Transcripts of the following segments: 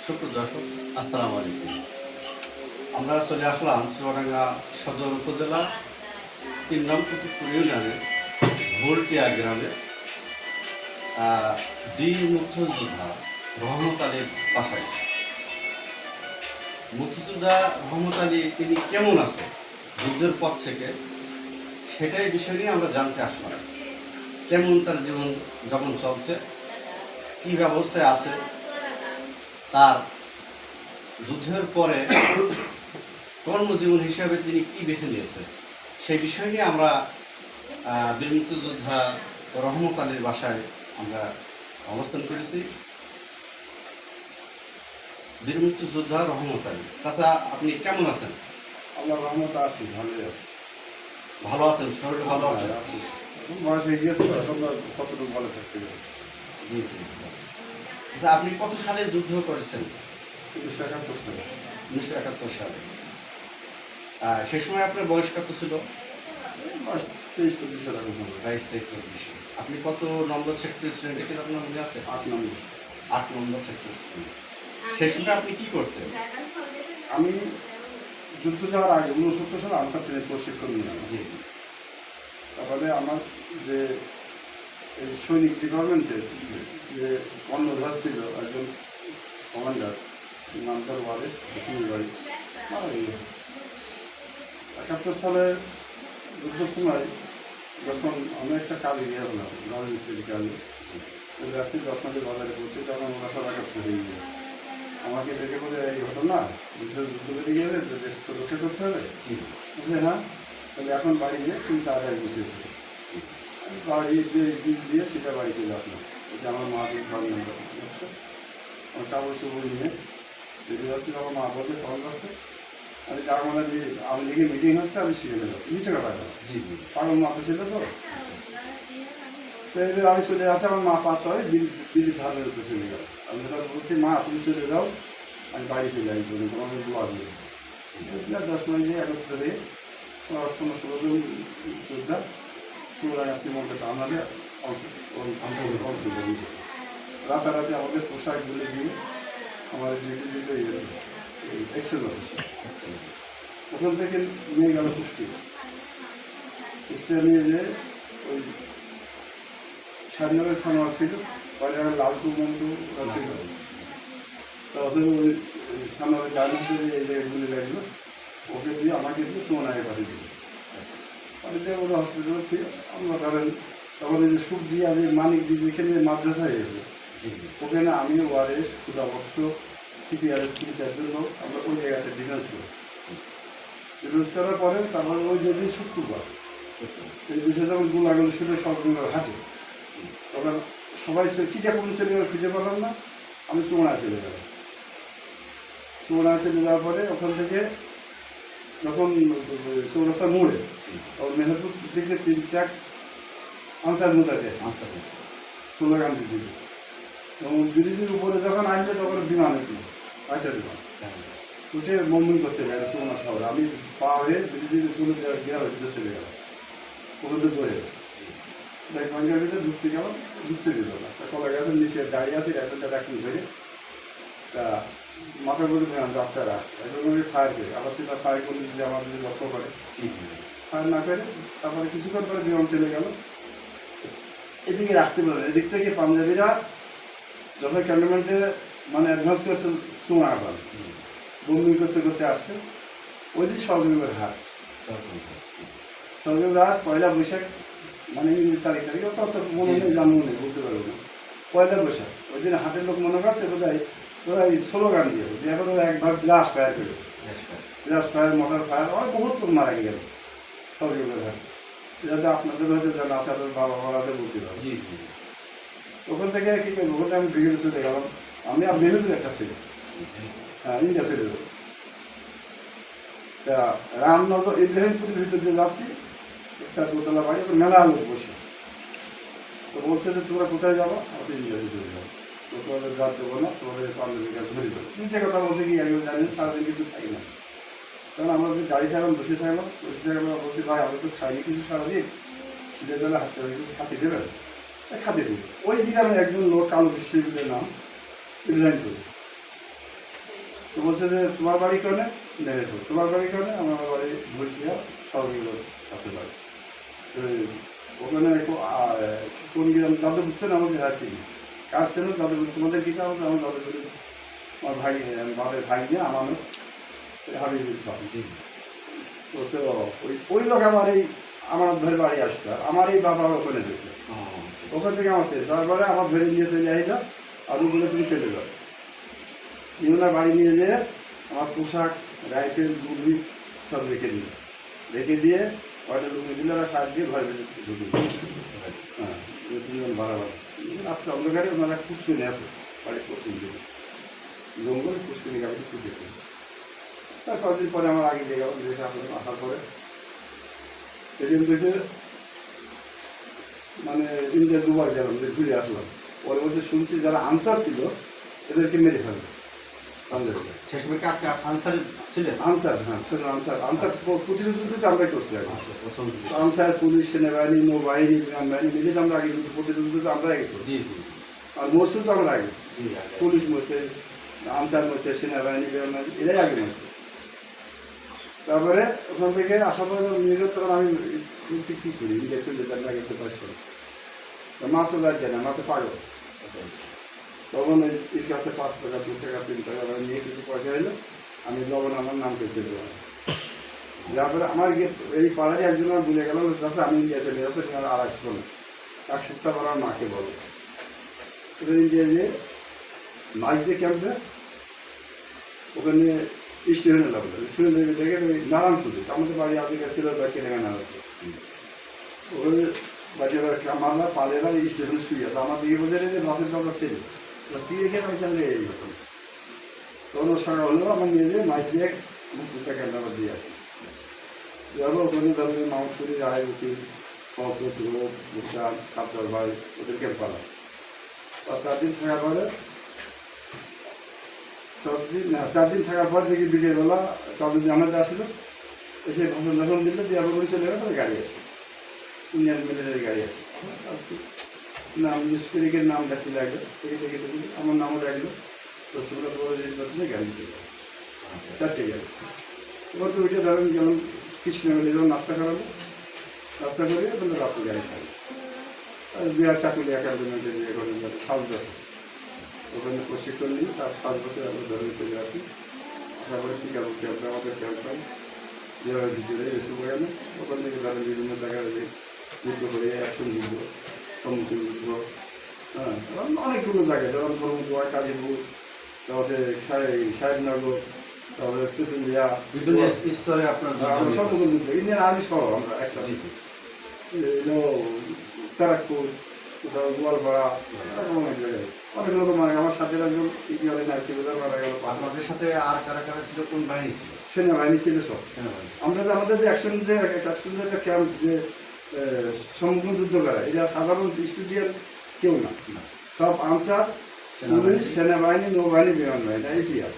সুপ্রিয় দর্শক, আসসালামু আলাইকুম। আমরা চলে আসলাম চুয়াডাঙ্গা সদর উপজেলা ৩ নং কুতুবপুর ইউনিয়নের ভোলটিয়া গ্রামে ডি মুক্তিযোদ্ধা রহমত আলীর বাসায়। মুক্তিযোদ্ধা রহমত আলী তিনি কেমন আছে যুদ্ধের পর থেকে, সেটাই বিষয় নিয়ে আমরা জানতে আসলাম। কেমন তার জীবন যাপন চলছে, কী ব্যবস্থায় আছে, তার যুদ্ধের পরে কর্মজীবন হিসাবে তিনি কি বেছে নিয়েছেন, সেই বিষয় নিয়ে আমরা বীর মুক্তিযোদ্ধা রহমত আলীর বাসায় আমরা অবস্থান করেছি। বীর মুক্তিযোদ্ধা রহমত আলী, চাচা আপনি কেমন আছেন? আল্লাহ রহমত আছি, ভালোই আছি। ভালো আছেন? শরীর ভালো আছে? বয়স হয়ে গিয়েছে, এখন কতটুকু ভালো থাকতে হবে। জি জি। আচ্ছা, আপনি কত সালে যুদ্ধ করেছেন? 1971 সালে। 1971 সালে। সে সময় আপনার বয়স কত ছিল? বয়স 23-24 এরকম হবে। 22-23-24। আপনি কত নম্বর সেক্টর ছিলেন এটা কি আপনার মনে আছে? 8 নম্বর। 8 নম্বর সেক্টর ছিলেন। সেই সময় আপনি কি করতেন? আমি যুদ্ধ যাওয়ার আগে 69 সালে আনসার ট্রেনের প্রশিক্ষণ নিলাম। জি। তারপরে আমার যে এই সৈনিক ডিপার্টমেন্টের যে কর্ণধার ছিল একজন কমান্ডার, নাম তার ওয়ারেস হোসেনের বাড়ি, মারা গেল। 71 সালে যুদ্ধের সময় যখন আমি একটা কাজে গিয়েছিলাম, রাজমিস্ত্রির কাজে, ওই রাত্রি 10 মাসে বাজারে পড়ছি, তখন ওরা সব একাত্তর হয়ে গিয়েছে। আমাকে দেখে বলে, এই ঘটনা যুদ্ধ বেরিয়ে গেলে দেশকে রক্ষা করতে হবে। বুঝলে না, তাহলে এখন বাড়ি গিয়ে তুমি তাড়াতাড়ি বুঝেছি। বাড়ি দিয়ে সেটা বাড়ি চলে আসলাম। যে আমার মা ঘর নেই, আমার কাপড় চোপড় নিয়ে বেরিয়ে যাচ্ছি, তখন মা বসে ফোন করছে, আমি যার মানে যে আমি লিখে মিটিং হচ্ছে, আমি সেখানে যাচ্ছি, নিচে কথা জি জি। পাগল মাথা ছিল তো। এবার আমি চলে আসি, আমার মা 5টা হয় দিল্লি ধানের উপরে চলে গেল। আমি যখন বলছি, মা তুমি চলে যাও, আমি বাড়ি চলে আসবো, তোমাকে দোয়া দিই। 10 মিনিট দিয়ে একত্রে দিয়ে 15-16 জন যোদ্ধা চুয়াডাঙ্গা শ্রীমন্দির আমাদের অংশগ্রহণ। রাতারাতি আমাদের পোশাকগুলো দিয়ে আমার ডিউটি এক্সেল অফিসে। ওখান থেকে নিয়ে গেল কুষ্টিয়া নিয়ে যে ওই স্বাধীনতার সানোয়ার ছিল, পরে লালটু মন্টু ওরা ছিল। তো ওদের ওই সানোয়ারের গাড়িতে এই যে গুলি লাগলো, ওকে দিয়ে আমাকে দিয়ে সোনায় পাঠিয়ে দিল। পাঠিয়ে ওরা হসপিটালে ছিল। আমরা ধরেন তখন এই যে সুখ দিয়ে আমি মানিক দিয়ে যেখানে মাদ্রাসা হয়েছে, ওখানে আমি ওয়ারেস ক্ষুদাবক্স সিপিআরের 3-4 লোক আমরা ওই জায়গাটা ডিফেন্স করি। ডিফেন্স করার পরে তারপরে ওই যেদিন শুক্রবার এই দেশে যখন গুলাগুলো ছিল সবগুলো হাঁটে, তখন সবাই কীটা কোন চলে গেল খুঁজে পেলাম না। আমি চুমড়া চলে গেলাম। চুমড়া চলে যাওয়ার পরে ওখান থেকে যখন চৌরাস্তা মোড়ে তখন মেহেরপুর দিকে 3-4 আনসার মোতাতে স্লোগান দিতে, এবং ব্রিজের উপরে যখন আসবে তখন বিমান উঠল, একটা বিমান উঠে মুম্বই করতে গেল চৌনা শহরে। আমি পা হয়ে ব্রিজের উপরে গিয়ে চলে গেলাম, ওখান থেকে ধরে পাঞ্জাবের ভিতরে ঢুকতে গেলাম, ঢুকতে দিল না। কলা গাছের নিচে দাঁড়িয়ে আছে, একটা ডাকি ধরে তা মাথার মধ্যে যাচ্ছে রাস্তা, এখন আমি ফায়ার করি। আবার সেটা ফায়ার করলে যদি আমার যদি লক্ষ্য করে, ফায়ার না করে তারপরে কিছুক্ষণ পরে বিমান চলে গেল। এদিকে আসতে পারে, এদিক থেকে পাঞ্জাবিরা যখন ক্যান্টনমেন্টে মানে অ্যাডভান্স করতে তোমার আবার বমি করতে করতে আসছে। ওই দিন সহযোগীদের হাট, সহযোগীদের হাট 1লা বৈশাখ, মানে ইংরেজি তারিখে অত মনে নেই, জানবো নেই, বলতে পারবো না। 1লা বৈশাখ ওই দিন হাটের লোক মনে করছে বোধহয় ওরা এই স্লোগান দিয়ে এখন ওরা একবার গ্লাস ফায়ার করে, গ্লাস ফায়ার, মোটর ফায়ার, ওরা বহুত লোক মারা গেল সহযোগীদের হাট। যাতে আপনাদের হয়তো জানা আছে, আপনার বাবা মারাতে বলতে পারবো। জি জি। ওখান থেকে কী করবো, ওখানে আমি ব্রিগেডে চলে গেলাম। আমি আর ব্রিগেডের একটা ছিল, হ্যাঁ ইন্ডিয়া ছিল। তা রামনগর ইব্রাহিমপুরের ভিতর দিয়ে যাচ্ছি, একটা দোতলা বাড়ি, ওখানে মেলা লোক বসে। তো বলছে যে তোমরা কোথায় যাবো? আমাদের ইন্ডিয়াতে চলে যাবো, তো তোমাদের যার দেবো না, তোমাদের পাঞ্জাবিকে ধরে দেবো। নিচে কথা বলছে কি আগে জানি, সারাদিন কিছু খাই না। কারণ আমরা যদি গাড়ি থাকলাম, বসে থাকলাম বলছি, ভাই আমি তো খাইনি কিছু সারাদিন, শীতের বেলা হাঁটতে হবে, কিছু খাতে দেবেন? খাতে দিই। ওই দিকে আমি একজন লোক কালো বিশ্ববিদ্যালয়ের নাম ইব্রাহিমপুর, তো বলছে যে তোমার বাড়ি কেনে নেবে তো তোমার বাড়ি কেনে আমার বাড়ি ভুলকিয়া সবগুলো কাছে বাড়ি তো ওখানে কোন গ্রাম দাদু বুঝতে না আমাদের আছি কাজ ছিল দাদু তোমাদের কী কাজ আমার দাদু বলি আমার ভাই বাবার ভাই নিয়ে আমার হাবিজ তো সে ওই লোক আমার ধরে বাড়ি আসতো আমার এই বাবা ওখানে যেত ওখান থেকে আমার শেষ তারপরে আমার ধরে নিয়ে চলে যাইল আর ওগুলো তুমি চলে যাবে ইউনা বাড়ি নিয়ে যেয়ে আমার পোশাক রাইফেল গুলি সব রেখে দিয়ে ওইটা লুকিয়ে দিলে ওরা কাজ দিয়ে ঘরে ঢুকে হ্যাঁ দুজন বাড়াবাড়ি আজকে অন্ধকারে ওনারা পুষ্কিনে আছে বাড়ির পশ্চিম দিকে জঙ্গল পুষ্কিনি গাড়ি খুঁজেছে তার কদিন পরে আমার আগে দিয়ে গেল দেখে আপনার আসার পরে সেদিন থেকে মানে ইন্ডিয়া দুবার গেলাম যে ঘুরে আসলাম পরে বলছে শুনছি যারা আনসার ছিল এদেরকে মেরে ফেলবে সে সময় কি আপনি আনসার ছিলেন? আনসার হ্যাঁ শুনুন আনসার প্রতিরোধ তো আমরাই করছি আগে প্রথম আনসার পুলিশ সেনাবাহিনী নৌবাহিনী বিমান বাহিনী মিলে তো আমরা আগে প্রতিরোধ তো আমরা আগে করছি জি জি আর মরছে তো আমরা আগে জি আগে। পুলিশ মরছে আনসার মরছে সেনাবাহিনী বিমান বাহিনী এরাই আগে মরছে তারপরে ওখান থেকে আসার পরে নিয়ে যাওয়ার তখন আমি বলছি কী করি ইঞ্জেকশন যেতে আগে তো পাস করি মা তো যাচ্ছে না মা তো পাগল তখন এর কাছে 5 টাকা 2 টাকা 3 টাকা নিয়ে কিছু পয়সা এলো আমি লবণ আমার নাম করে চলে গেলাম তারপরে আমার গিয়ে এই পাড়ারই একজন আমার ভুলে গেলাম চাষা আমি ইন্ডিয়া চলে যাচ্ছি তুমি আর আসবো না 1 সপ্তাহ পর আমার মাকে বলো ওটা ইন্ডিয়া যে মাঝদের ক্যাম্পে ওখানে স্টুডেন্ট লাগলো স্টুডেন্ট দেখে ওই নারায়ণপুরে আমাদের বাড়ি আগে ছিল কেনে নারায়ণপুর ওখানে বাড়ি মারলা পালেরা এই স্টেশনে শুয়ে আছে আমার দিকে বোঝা যে বাসের দরকার ছিল তুই এখানে আমি চাইলে এই রকম তখন ওর সঙ্গে হলো আমার নিয়ে যেয়ে মাছ দিয়ে মুখটা ক্যান্ড আবার দিয়ে আসি যাবো ওখানে তাদের মাউন্টপুরি রায় উকিল সহপুত্র ভুটান সাবদার ভাই ওদেরকে পালাম আর 4 দিন থাকার পরে 4 দিন থাকার পর দেখি বিকেলবেলা তাদের জানাতে আসলো এসে ভাষণ ভাষণ দিলে দিয়ে আবার করে চলে গেল তাহলে গাড়ি আসে ইন্ডিয়ান মিলিটারি গাড়ি আছে নাম মিস্ত্রিকের নাম ডাকতে লাগলো থেকে আমার নামও ডাকলো তোমরা বড় জিনিসপত্রে গাড়ি দিতে যাবো 4টে গাড়ি এবার তো ওইটা ধরেন যেমন কৃষ্ণগঞ্জে যেমন নাস্তা করাবো নাস্তা করে তাহলে রাত্রে গাড়ি থাকবে আর বিহার চাকুলি একাডেমিতে এখন 5 বছর ওখানে প্রশিক্ষণ নিই তার 5 বছর আমরা ধরে চলে আসি তারপরে শিকাগো ক্যাম্পে আমাদের ক্যাম্প পাই যেভাবে ভিতরে এসে পড়ে না ওখান থেকে ধরেন বিভিন্ন জায়গায় যুদ্ধ করে অ্যাকশন যুদ্ধ সম্মুখীন যুদ্ধ হ্যাঁ অনেকগুলো জায়গায় যেমন ধর্মদুয়া কাজীপুর তারপরে সাহেবনগর তারপরে চুতুলিয়া বিভিন্ন স্তরে আপনার সম্মুখীন যুদ্ধ ইন্ডিয়ান আর্মি সহ আমরা একসাথে এলো তারাকপুর কোথাও গোয়ালপাড়া এরকম অনেক জায়গায় অনেক লোক মারা আমার সাথে একজন ইতিহাসে নাচছিল মারা গেল আপনাদের সাথে আর কারা কারা ছিল, কোন বাহিনী ছিল? সেনাবাহিনী ছিল সব সেনাবাহিনী। আমরা যে আমাদের যে অ্যাকশন যে একটা ক্যাম্প যে সম্মুখীন যুদ্ধ করা এটা সাধারণ স্টুডেন্ট কেউ না সব আনসার পুলিশ সেনাবাহিনী নৌবাহিনী বিমান বাহিনী এটা ইতিহাস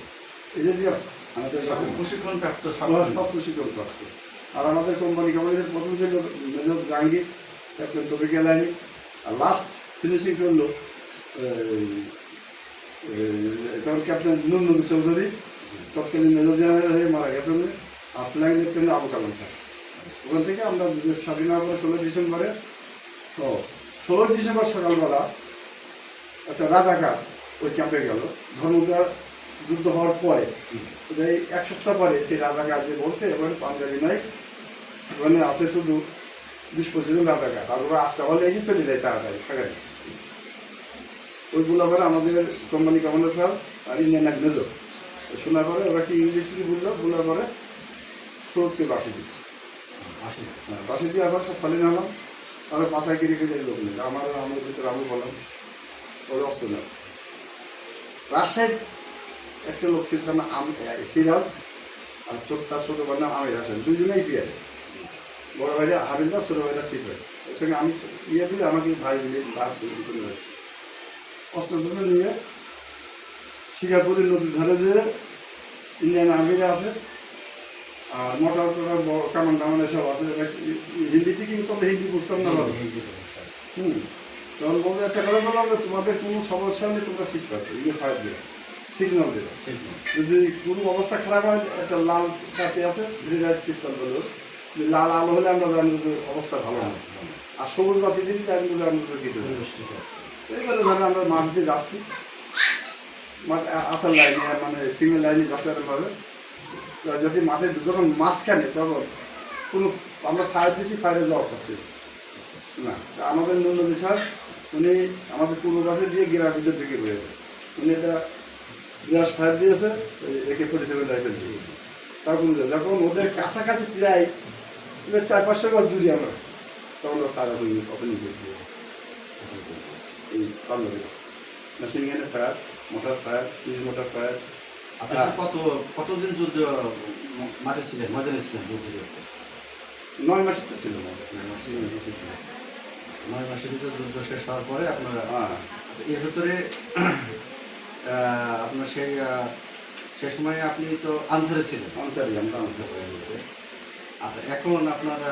এটা দিয়ে আমাদের প্রশিক্ষণ প্রাপ্ত সব প্রশিক্ষণ প্রাপ্ত আর আমাদের কোম্পানি প্রথম ছিল মেজর জাহাঙ্গীর ক্যাপ্টেন তবিকা লাইনি আর লাস্ট ফিনিশিং করলো তখন ক্যাপ্টেন নুন চৌধুরী তৎকালীন মেজর জেনারেল হয়ে মারা গেছেন are flying lieutenant Abu Kalam sir ওখান থেকে আমরা দেশ স্বাধীন হওয়ার পরে 16 ডিসেম্বরে তো 16 ডিসেম্বর সকালবেলা একটা রাজাকার ওই ক্যাম্পে গেল ধর্মদার যুদ্ধ হওয়ার পরে এই 1 সপ্তাহ পরে সেই রাজাকার যে বলছে এবারে পাঞ্জাবি নাই ওখানে আছে শুধু 20-25 জন রাজাকার আর ওরা 8টা হলে এসে চলে যায় তাড়াতাড়ি থাকায় ওইগুলো করে আমাদের কোম্পানি কমান্ডার স্যার আর ইন্ডিয়ান এক মেজর শোনার পরে ওরা কি ইংলিশ কি বলার পরে তোরকে বাসি দিই হ্যাঁ বাসি দিয়ে আবার সব ফালি নাম আবার পাশায় কি রেখে যাই লোক নেই আমার ভিতরে আমি বললাম ওই অস্ত্র না রাজশাহী একটা লোক ছিল তার নাম সিরাজ আর তার ছোটো ভাইয়ের নাম আমির হাসান দুজনেই বিয়ে বড় ভাইরা হাবিলদার ছোটো ভাইরা সিফাই ওর সঙ্গে আমি ইয়ে দিলে আমাকে ভাই দিলে ভাত দিলে অস্ত্র নিয়ে শিকারপুরের নদীর ধারে যে ইন্ডিয়ান আর্মিরা আছে আর মোটর টোটার বড় কামান টামান এসব আছে হিন্দিতে কিন্তু আমরা হিন্দি বুঝতাম না তখন বলতে একটা কথা বললাম যে তোমাদের কোনো সমস্যা নেই তোমরা শিখ পাচ্ছ ইয়ে ফায়ার দিয়ে সিগন্যাল দেবে। ঠিক নয়। যদি কোনো অবস্থা খারাপ হয় একটা লাল কাতে আছে গ্রিন পিস্তল বলবো, লাল আলো হলে আমরা জানবো যে অবস্থা ভালো না, আর সবুজ বাতি দিন জানবো যে আমরা কিছু না। পরিবেশ ঠিক আছে। এইবারে ধরো আমরা মাঠ দিয়ে যাচ্ছি, মাঠ আসার লাইনে মানে সিঙ্গেল লাইনে যাচ্ছে এরকমভাবে, যদি মাঠে যখন মাঝখানে তখন কোনো আমরা ফায়ার দিচ্ছি, ফায়ারে যাওয়া পাচ্ছি না। আমাদের নন্দী স্যার উনি আমাদের পূর্বপাশে দিয়ে গ্রামের ভিতরে ঢুকে রয়েছে, উনি এটা বিরাট ফায়ার দিয়েছে একে 47 রাইফেল দিয়ে। তখন যখন ওদের কাছাকাছি প্রায় 400-500 গজ দূরে আমরা, তখন ওরা ফায়ার ওপেনিং করে দিয়ে এই পাল্লা মেশিন গানের fire, motor fire, motor fire. আপনার সাথে কতদিন যুদ্ধ মাঠে ছিলেন, ময়দানে ছিলেন যুদ্ধ? 9 মাসে তো ছিল না। 9 মাসের ভিতরে যুদ্ধ শেষ হওয়ার পরে আপনারা হ্যাঁ, এর ভিতরে আপনার সে সময় আপনি তো আনসারে ছিলেন। আনসারি আমরা আনসার। আচ্ছা, এখন আপনারা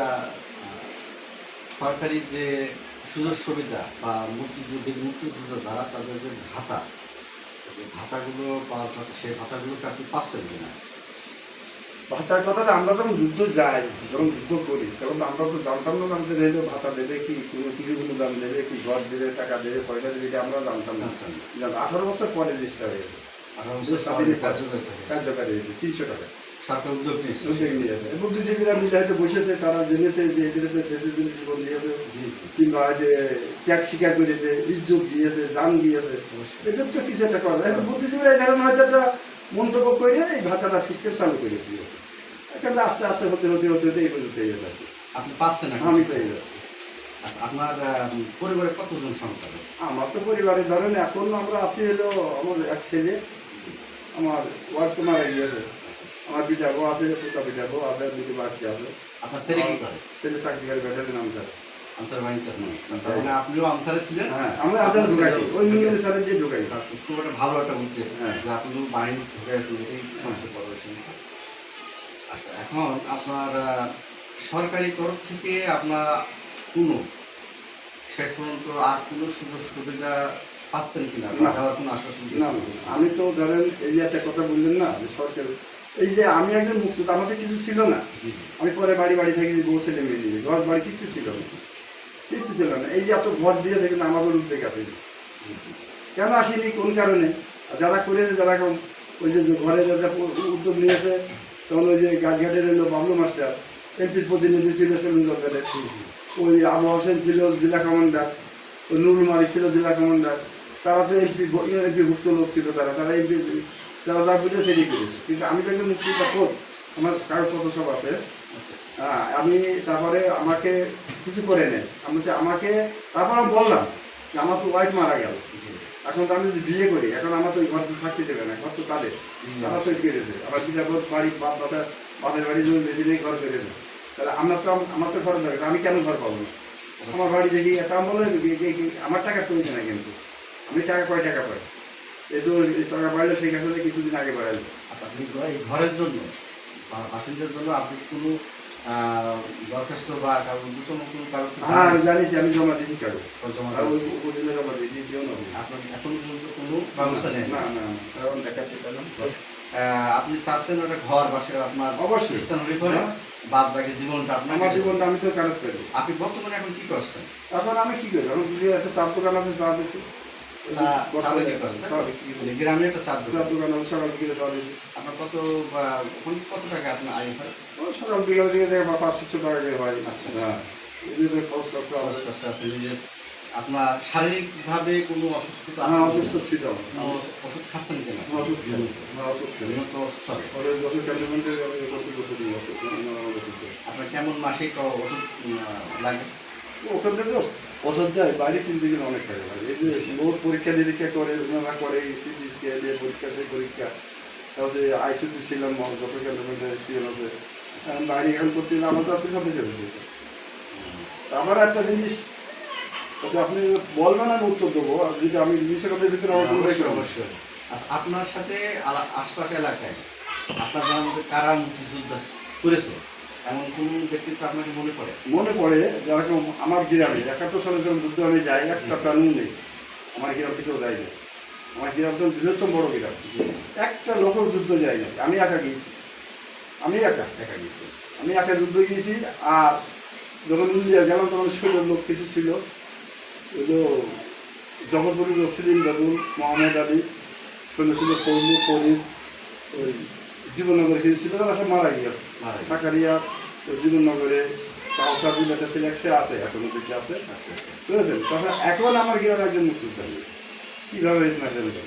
সরকারি যে সুযোগ সুবিধা বা মুক্তিযুদ্ধ দ্বারা তাদের যে ভাতা, এই ভাতাগুলো পাওয়ার কথা, সেই ভাতাগুলোকে আপনি পাচ্ছেন কিনা? ভাতার কথাটা আমরা যখন যুদ্ধ যাই, যখন যুদ্ধ করি, তখন আমরা তো জানতাম না আমাদের রেলও ভাতা দেবে কি, কোনো দাম দেবে কি, ঘর দেবে, টাকা দেবে, পয়সা দেবে, এটা আমরা জানতাম না। 18 বছর পরে জিনিসটা হয়েছে, 18 বছর স্বাধীন কার্যকর থাকে। কার্যকারী হয়েছে 300 টাকা সরকার উদ্যোগ নিয়েছে। উদ্যোগ নিয়েছে। বুদ্ধিজীবীরা মিলে হয়তো বসেছে, তারা জেনেছে যে এদের দেশের জন্য জীবন দিয়েছে, কিংবা যে ত্যাগ স্বীকার করেছে, ইজ্জত দিয়েছে, জান দিয়েছে, এদের তো কিছু একটা করে। এখন বুদ্ধিজীবীরা এই ধরনের হয়তো একটা মন্তব্য করে এই ভাতাটা সিস্টেম চালু করে দিয়েছে। এখানে আস্তে আস্তে হতে এই পর্যন্ত পেয়ে যাচ্ছে। আপনি পাচ্ছেন না? আমি পেয়ে যাচ্ছি। আপনার পরিবারে কতজন সন্তান? আমার তো পরিবারে ধরেন এখন আমরা আছি হলো আমার এক ছেলে, আমার ওয়াইফ তো মারা গিয়েছে, আমার পিতা বউ আছে, পিতা বউ আছে, দুটি বাচ্চা আছে। আপনার ছেলে কি করে? ছেলে চাকরি করে ব্যাটালিয়ন আনসার। আনসার বাহিনীতে মানে আপনিও আনসারে ছিলেন? হ্যাঁ, আমরা আনসার ঢুকাইছি, ওই মিউনিটের সাথে দিয়ে ঢুকাই। খুব একটা ভালো একটা উদ্যোগ। হ্যাঁ। যে আপনি বাহিনী ঢুকাইছেন, এটাই সবচেয়ে বড় বিষয়। আচ্ছা, এখন আপনার সরকারি তরফ থেকে আপনার কোনো শেষ পর্যন্ত আর কোনো সুযোগ সুবিধা পাচ্ছেন কিনা? না। দেওয়ার কোনো আশ্বাসন না, আমি তো ধরেন এই যে একটা কথা বললেন না যে সরকার, এই যে আমি একজন মুক্ত, আমাদের কিছু ছিল না। আমি পরে বাড়ি থাকি বউ ছেলে মেয়ে নিয়ে, ঘর বাড়ি কিচ্ছু ছিল না, কিচ্ছু ছিল না। এই যে এত ঘর দিয়েছে কিন্তু আমাদের উদ্যোগ আসেনি। কেন আসেনি, কোন কারণে? যারা করেছে, যারা এখন ওই যে ঘরে যারা উদ্যোগ নিয়েছে, তখন ওই যে গাছঘাটের এলো বাবলু মাস্টার, এমপির প্রতিনিধি ছিল সেলুনগঞ্জের, ওই আবু হোসেন ছিল জেলা কমান্ডার, ওই নুরুল মালিক ছিল জেলা কমান্ডার, তারা তো এমপি ভুক্ত লোক ছিল, তারা এমপি, যারা যা বুঝে সেটাই করেছে। কিন্তু আমি তো একজন মুক্তিযোদ্ধা কোর, আমার কাগজপত্র সব আছে। হ্যাঁ, আমি তারপরে আমাকে কিছু করে নেই, আমাকে তারপর আমি বললাম যে আমার তো ওয়াইফ মারা গেল, এখন তো আমি যদি বিয়ে করি, এখন আমার তো ঘর তো থাকতে দেবে না, ঘর তো তাদের, তারা তো কেড়েছে। আমার পিতা বাড়ি বাপের বাড়ি জমি বেশি নেই, ঘর কেড়েছে, তাহলে আমার তো ঘর দরকার, আমি কেন ঘর পাবো না? আমার বাড়ি দেখি একটা আমি বললাম আমার টাকা প্রয়োজন না, কিন্তু আমি টাকা কয় টাকা পাই, এই তো টাকা পাইলে সেই কাছে কিছুদিন আগে বাড়াইলো। আচ্ছা, আপনি এই ঘরের জন্য বা বাসিন্দার জন্য আপনি কোনো দরখাস্ত বা নতুন কোনো কাগজ? হ্যাঁ, আমি জানিছি, আমি জমা দিয়েছি কাগজ, জমা আর ওই উপজেলা জমা দিয়েছি, যেও না আপনার এখন পর্যন্ত কোনো ব্যবস্থা নেই? না না, কারণ দেখাচ্ছি তাহলে আপনি চাচ্ছেন ওটা ঘর বাসে আপনার অবশ্যই স্থানান্তরিত করে বাদ বাকি জীবনটা আপনার? আমার জীবনটা আমি তো কারণ করি। আপনি বর্তমানে এখন কি করছেন? এখন আমি কি করি, এখন যদি একটা চার দোকান আছে, চা দিচ্ছি, গ্রামে একটা চার চার দোকান আছে, সকাল বিকেলে চা দিচ্ছি। আপনার কত টাকা আপনার আয় হয়? সকাল বিকেল দিকে দেখে 500-600 টাকা দিয়ে হয়। হ্যাঁ, এদিকে খরচ করতে হবে। আছে নিজের আপনার শারীরিকভাবে কোনো অসুস্থতা? হ্যাঁ, অসুস্থ ছিল, ওষুধ খাচ্ছেন কিনা? অসুস্থ ছিল, অসুস্থ ছিল। উন্নত অসুস্থ হবে। বছর ক্যান্টনমেন্টে বছর দিই ওষুধ, আপনার কেমন মাসিক ওষুধ লাগে? ওখান থেকে ওষুধ যায় বাইরে 3 দিন অনেক টাকা লাগে। এই যে বহু পরীক্ষা নিরীক্ষা করে, ওনারা করে সিটি স্ক্যান দিয়ে পরীক্ষা, সেই পরীক্ষা, তারপরে আইসিটি ছিলাম যত ক্যান্টনমেন্টে সিএল আছে, এখন বাইরে এখন করতে গেলে আমার তো আসলে সব বেঁচে দিতে। আবার একটা জিনিস, আপনি বলবেন আমি উত্তর দেবো, আর যদি আমি বিশ্বকাপের ভিতরে আমার কোনো অবশ্যই। আপনার সাথে আশপাশ এলাকায় আপনার যার মধ্যে কারা মুক্তিযুদ্ধ করেছে এমন কোন ব্যক্তিত্ব আপনাকে মনে পড়ে, যেরকম আমার গ্রামে 71 সালে যখন যুদ্ধ আমি যাই, একটা প্রাণী নেই আমার গ্রাম থেকেও যায়নি, আমার গ্রামটা বৃহত্তম বড় গ্রাম, একটা লোকের যুদ্ধ যায় না, আমি একা গিয়েছি, আমি একা দেখা গেছে। আমি একা যুদ্ধ গিয়েছি। আর যখন ইন্ডিয়া গেলাম তখন শৈলের লোক কিছু ছিল, এগুলো জগৎপুরের লোক ছিলেন ইমদাদুল, মোহাম্মদ আলী, শৈল ছিল ফজলু, ফরিদ, ওই জীবননগরে কিছু ছিল, তারা সব মারা গিয়ে মারা গেছে। সাকারিয়া জীবননগরে কাউসার একটা ছিল, সে আছে এখনো বেঁচে আছে, আচ্ছা, আচ্ছা। বুঝেছেন। তখন এখন আমার গ্রামের একজন মুক্তিযোদ্ধা হয়েছে, কীভাবে হয়েছে না জানি না।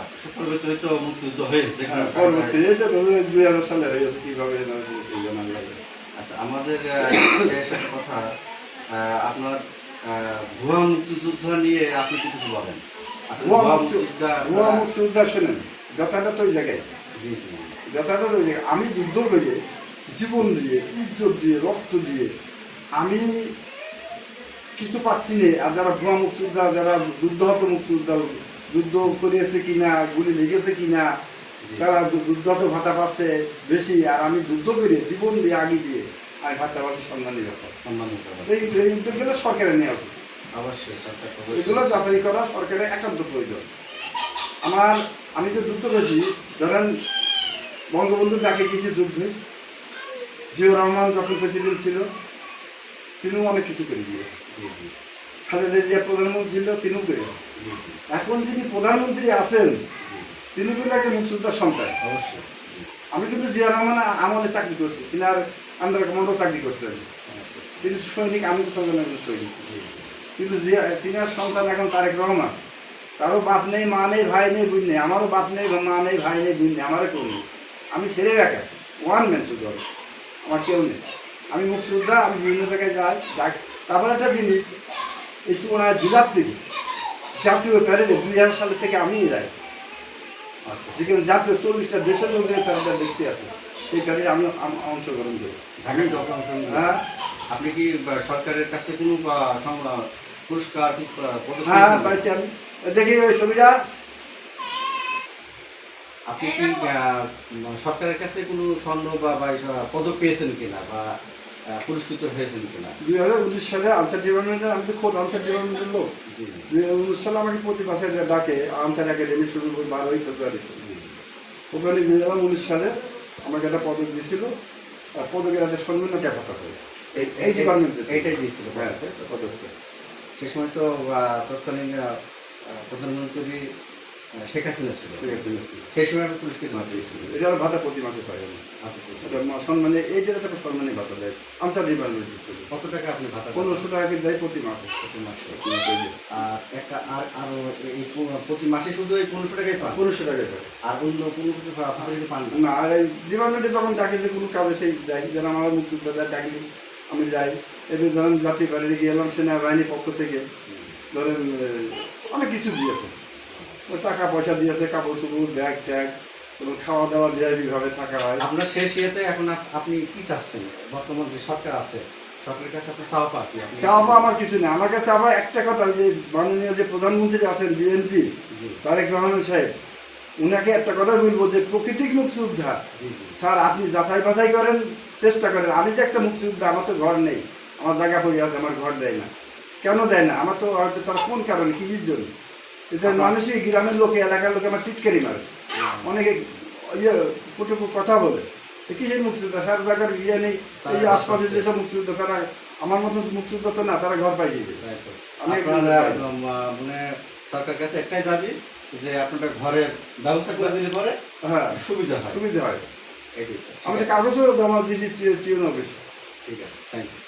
আচ্ছা, পরবর্তীতে তো মুক্তিযুদ্ধ হয়েছে। পরবর্তী এই যে 2000 সালে হয়ে গেছে, কীভাবে সেই জানা লাগে। আচ্ছা, আমাদের শেষ একটা কথা, আপনার ভুয়া মুক্তিযুদ্ধ নিয়ে আপনি কি কিছু বলেন? আসলে ভুয়া মুক্তিযোদ্ধা ভুয়া মুক্তিযোদ্ধা শোনেন, ব্যথাটা তো ওই জায়গায়, জি জি ব্যথাটা তো ওই জায়গায়। আমি যুদ্ধ করে জীবন দিয়ে, ইজ্জত দিয়ে, রক্ত দিয়ে আমি কিছু পাচ্ছি না। আর যারা ভুয়া মুক্তিযোদ্ধা, যারা যুদ্ধহত মুক্তিযোদ্ধা, যুদ্ধ করিয়েছে কিনা, গুলি লেগেছে কিনা, তারা যুদ্ধহত ভাতা পাচ্ছে বেশি, আর আমি যুদ্ধ করে জীবন দিয়ে আগে দিয়ে আমি ভাতা পাচ্ছি সম্মানী ব্যাপার। সম্মানিত। এই উদ্যোগগুলো সরকারের নেওয়া উচিত, অবশ্যই সরকার তো এগুলো অবশ্যই। যাচাই করা সরকারের একান্ত প্রয়োজন। আমি যে যুদ্ধ করেছি, ধরেন বঙ্গবন্ধু ডাকে গিয়েছি যুদ্ধে, জিয়াউর রহমান যখন প্রেসিডেন্ট ছিল তিনিও অনেক কিছু করে দিয়েছে, জি জি খালেদা জিয়া প্রধানমন্ত্রী ছিল, তিনিও করে। জি জি এখন যিনি প্রধানমন্ত্রী আছেন তিনি কিন্তু একটা মুক্তিযোদ্ধার সন্তান। অবশ্যই। আমি কিন্তু জিয়াউর রহমান আমলে চাকরি করছি, তিনি আর আন্ডার কমান্ডও চাকরি করছেন, তিনি সৈনিক, আমি তো তখন একজন সৈনিক। কিন্তু তিনার সন্তান এখন তারেক রহমান, তারও বাপ নেই, মা নেই, ভাই নেই, বোন নেই। আমারও বাপ নেই, মা নেই, ভাই নেই, বোন নেই, আমারও কেউ নেই। আমি ছেড়ে একা, ওয়ান ম্যান শুধু, আমার কেউ নেই। আমি মুক্তিযোদ্ধা, আমি বিভিন্ন জায়গায় যাই। তারপর একটা জিনিস, এই সময় জেলার থেকে জাতীয় প্যারেডে 2000 সালের থেকে আমিই যাই, আচ্ছা, যেখানে জাতীয় 40টা দেশের লোক যে প্যারেডটা দেখতে আসে, সেই প্যারেডে আমি অংশগ্রহণ করি। ঢাকায় যখন হ্যাঁ আপনি কি সরকারের কাছে কোনো পুরস্কার কি পদক হ্যাঁ পেয়েছেন? পাইছি আমি, দেখি ওই ছবিটা। আপনি কি সরকারের কাছে কোনো স্বর্ণ বা পদক পেয়েছেন কিনা বা পুরস্কৃত হয়েছেন কিনা? 2019 সালে আনসার ডিপার্টমেন্টের, আমি তো খোদ আনসার ডিপার্টমেন্টের লোক। জি 2019 সালে আমাকে প্রতি মাসে ডাকে আনসার একাডেমি, শুরু করে 12ই ফেব্রুয়ারি। জি ওখানে 2019 সালে আমাকে একটা পদক দিয়েছিল, আর পদকের একটা সম্মান্য ক্যাপাটা করে এই ডিপার্টমেন্টে। এইটাই দিয়েছিল হ্যাঁ পদকটা। সে সময় তো তৎকালীন প্রধানমন্ত্রী শেখ হাসিনা ছিল, ঠিক আছে, সেই সময় আমি পুরস্কৃত পেয়েছিল। এটা আর ভাতা প্রতি মাসে পাই আমি। এটা সম্মানে, এই যে একটা সম্মানী ভাতা দেয় আনসার ডিপার্টমেন্ট। কত টাকা আপনি ভাতা পান? 1500 টাকা করে দেয় প্রতি মাসে। প্রতি মাসে? আর একটা আরো এই প্রতি মাসে শুধু এই 1500 টাকাই পান? 1500 টাকা দেয়। আর অন্য কোনো কিছু ফ্যাসিলিটি পান না? না, আর এই ডিপার্টমেন্টে যখন ডাকে যে কোনো কাজে সেই যাই, যেন আমার মুক্তিযোদ্ধা ডাকলি আমি যাই। এবার ধরেন জাতীয় বাড়ি গেলাম, সেনাবাহিনীর পক্ষ থেকে ধরেন অনেক কিছু দিয়েছে, টাকা পয়সা দিয়েছে, কাপড় চোপড়, ব্যাগ ট্যাগ, এবং খাওয়া দাওয়া ভিআইপিভাবে থাকা হয়। আপনার শেষ ইয়েতে এখন আপনি কি চাচ্ছেন? বর্তমান যে সরকার আছে, সরকারের কাছে আপনার চাওয়া পাওয়া কি? চাওয়া আমার কিছু নেই, আমার কাছে আবার একটা কথা, যে মাননীয় যে প্রধানমন্ত্রী আছেন বিএনপি জি তারেক রহমান সাহেব, উনাকে একটা কথা বলবো যে প্রকৃতিক মুক্তিযোদ্ধা জি জি স্যার, আপনি যাচাই বাছাই করেন, চেষ্টা করেন। আমি যে একটা মুক্তিযোদ্ধা, আমার তো ঘর নেই, আমার জায়গা পড়ে আছে, আমার ঘর দেয় না। কেন দেয় না? আমার তো হয়তো তারা কোন কারণে, কিসের জন্য? এদের মানুষই, গ্রামের লোকে, এলাকার লোকে আমার টিটকারি মারে, অনেকে ইয়ে কটুকু কথা বলে। কিসের মুক্তিযোদ্ধা? সার জায়গার ইয়ে নেই। এই যে আশপাশে যেসব মুক্তিযোদ্ধা, তারা আমার মতন মুক্তিযোদ্ধা তো না, তারা ঘর পাই যাবে। তাই তো। আমি আপনারা মানে সরকার কাছে একটাই দাবি যে আপনারা ঘরের ব্যবস্থা করে দিলে পরে হ্যাঁ সুবিধা হয়। সুবিধা হয়। এটাই তো। আমাদের কাগজও জমা দিয়েছি টিউন অফিস। ঠিক আছে, থ্যাংক ইউ।